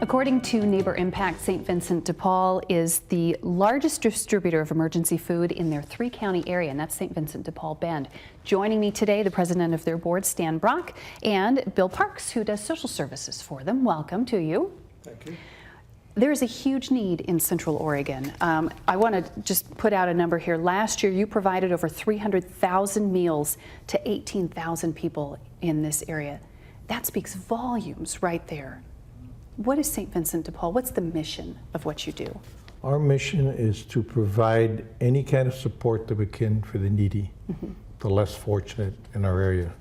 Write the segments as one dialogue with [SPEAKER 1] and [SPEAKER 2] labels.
[SPEAKER 1] According to Neighbor Impact, St. Vincent de Paul is the largest distributor of emergency food in their three-county area, and that's St. Vincent de Paul Bend. Joining me today, the president of their board, Stan Brock, and Bill Parks, who does social services for them. Welcome to you.
[SPEAKER 2] Thank you.
[SPEAKER 1] There is a huge need in Central Oregon. I want to just put out a number here. Last year, you provided over 300,000 meals to 18,000 people in this area. That speaks volumes right there. What is St. Vincent de Paul? What's the mission of what you do?
[SPEAKER 2] Our mission is to provide any kind of support that we can for the needy, the less fortunate in our area.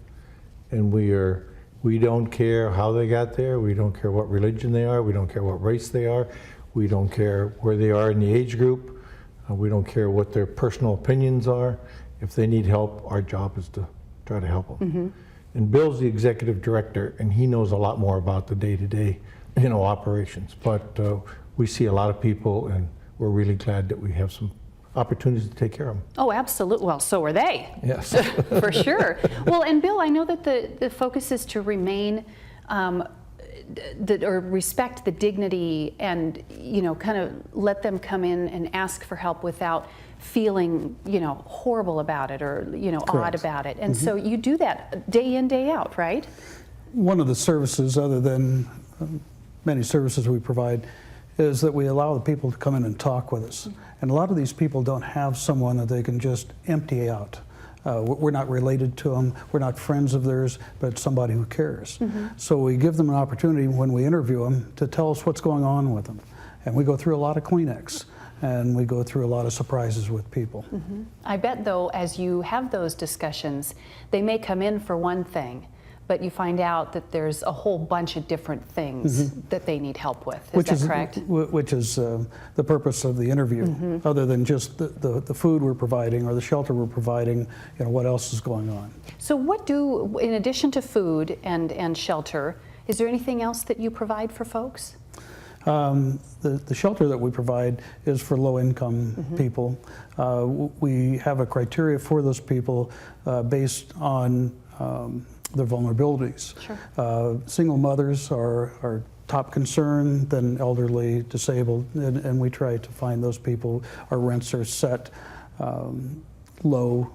[SPEAKER 2] And we don't care how they got there, we don't care what religion they are, we don't care what race they are, we don't care where they are in the age group, we don't care what their personal opinions are. If they need help, our job is to try to help them. And Bill's the executive director, and he knows a lot more about the day-to-day operations. But we see a lot of people, and we're really glad that we have some opportunities to take care of them.
[SPEAKER 1] Oh, absolutely. Well, so are they.
[SPEAKER 2] Yes.
[SPEAKER 1] For sure. Well, and Bill, I know that the focus is to remain or respect the dignity and, kind of let them come in and ask for help without feeling, horrible about it or, odd about it. And so you do that day in, day out, right?
[SPEAKER 3] One of the services, other than many services we provide, is that we allow the people to come in and talk with us. And a lot of these people don't have someone that they can just empty out. We're not related to them, we're not friends of theirs, but somebody who cares. So we give them an opportunity when we interview them to tell us what's going on with them. And we go through a lot of Kleenex, and we go through a lot of surprises with people.
[SPEAKER 1] I bet, though, as you have those discussions, they may come in for one thing, but you find out that there's a whole bunch of different things that they need help with. Is that correct?
[SPEAKER 3] Which is the purpose of the interview, other than just the food we're providing or the shelter we're providing, what else is going on.
[SPEAKER 1] So what in addition to food and shelter, is there anything else that you provide for folks?
[SPEAKER 3] The shelter that we provide is for low-income people. We have a criteria for those people based on their vulnerabilities. Sure. Single mothers are our top concern, then elderly, disabled, and we try to find those people. Our rents are set below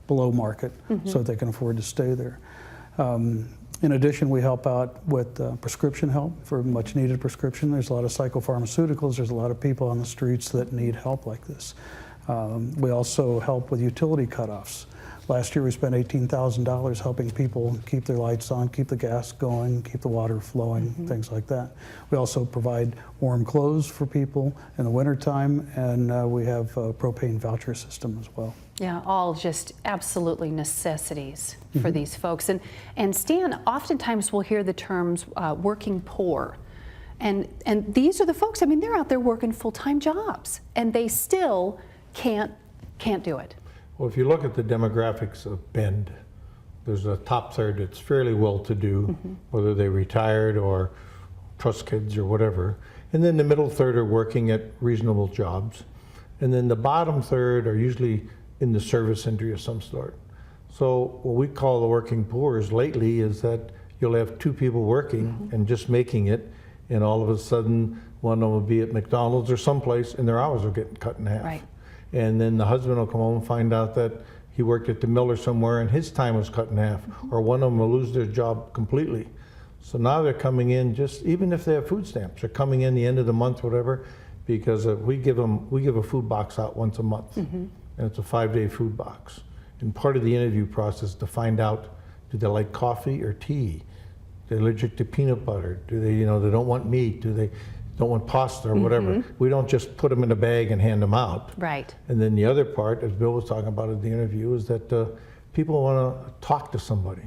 [SPEAKER 3] market so that they can afford to stay there. In addition, we help out with prescription help for much needed prescription. There's a lot of psychopharmaceuticals. There's a lot of people on the streets that need help like this. We also help with utility cutoffs. Last year we spent $18,000 helping people keep their lights on, keep the gas going, keep the water flowing, things like that. We also provide warm clothes for people in the wintertime, and we have a propane voucher system as well.
[SPEAKER 1] Yeah, all just absolutely necessities for these folks. And Stan, oftentimes we'll hear the terms working poor. And these are the folks, they're out there working full-time jobs, and they still can't do it.
[SPEAKER 2] Well, if you look at the demographics of Bend, there's a top third that's fairly well-to-do, whether they retired or trust kids or whatever. And then the middle third are working at reasonable jobs. And then the bottom third are usually in the service industry of some sort. So what we call the working poor lately is that you'll have two people working and just making it, and all of a sudden one of them will be at McDonald's or someplace and their hours are getting cut in half.
[SPEAKER 1] Right.
[SPEAKER 2] And then the husband will come home and find out that he worked at the Miller somewhere and his time was cut in half, or one of them will lose their job completely. So now they're coming in, just even if they have food stamps, they're coming in the end of the month, whatever, because we give a food box out once a month, and it's a 5-day food box. And part of the interview process to find out, do they like coffee or tea? They're allergic to peanut butter. Do they, they don't want meat? Do they don't want pasta or whatever? We don't just put them in a bag and hand them out.
[SPEAKER 1] Right.
[SPEAKER 2] And then the other part, as Bill was talking about in the interview, is that people want to talk to somebody.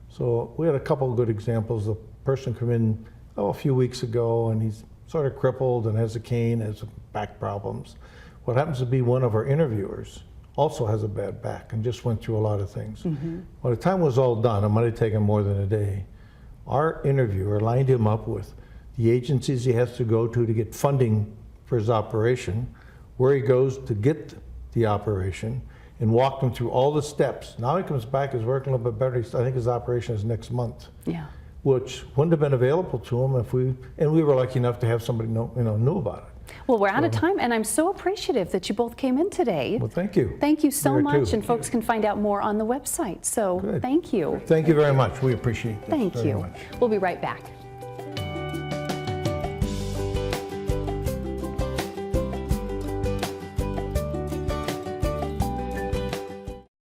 [SPEAKER 2] So we had a couple of good examples. A person come in a few weeks ago, and he's sort of crippled and has a cane, has some back problems. What happens to be one of our interviewers also has a bad back and just went through a lot of things. By the time it was all done, it might have taken more than a day, our interviewer lined him up with the agencies he has to go to get funding for his operation, where he goes to get the operation, and walked him through all the steps. Now he comes back, he's working a little bit better. I think his operation is next month.
[SPEAKER 1] Yeah.
[SPEAKER 2] which wouldn't have been available to them if we were lucky enough to have somebody knew about it.
[SPEAKER 1] Well, we're out of time, and I'm so appreciative that you both came in today.
[SPEAKER 2] Well, thank you.
[SPEAKER 1] Thank you so
[SPEAKER 2] Here
[SPEAKER 1] much,
[SPEAKER 2] too.
[SPEAKER 1] and folks can find out more on the website. So
[SPEAKER 2] Good.
[SPEAKER 1] thank you.
[SPEAKER 2] Thank you very much. We appreciate that
[SPEAKER 1] Thank
[SPEAKER 2] very
[SPEAKER 1] you.
[SPEAKER 2] much.
[SPEAKER 1] We'll be right back.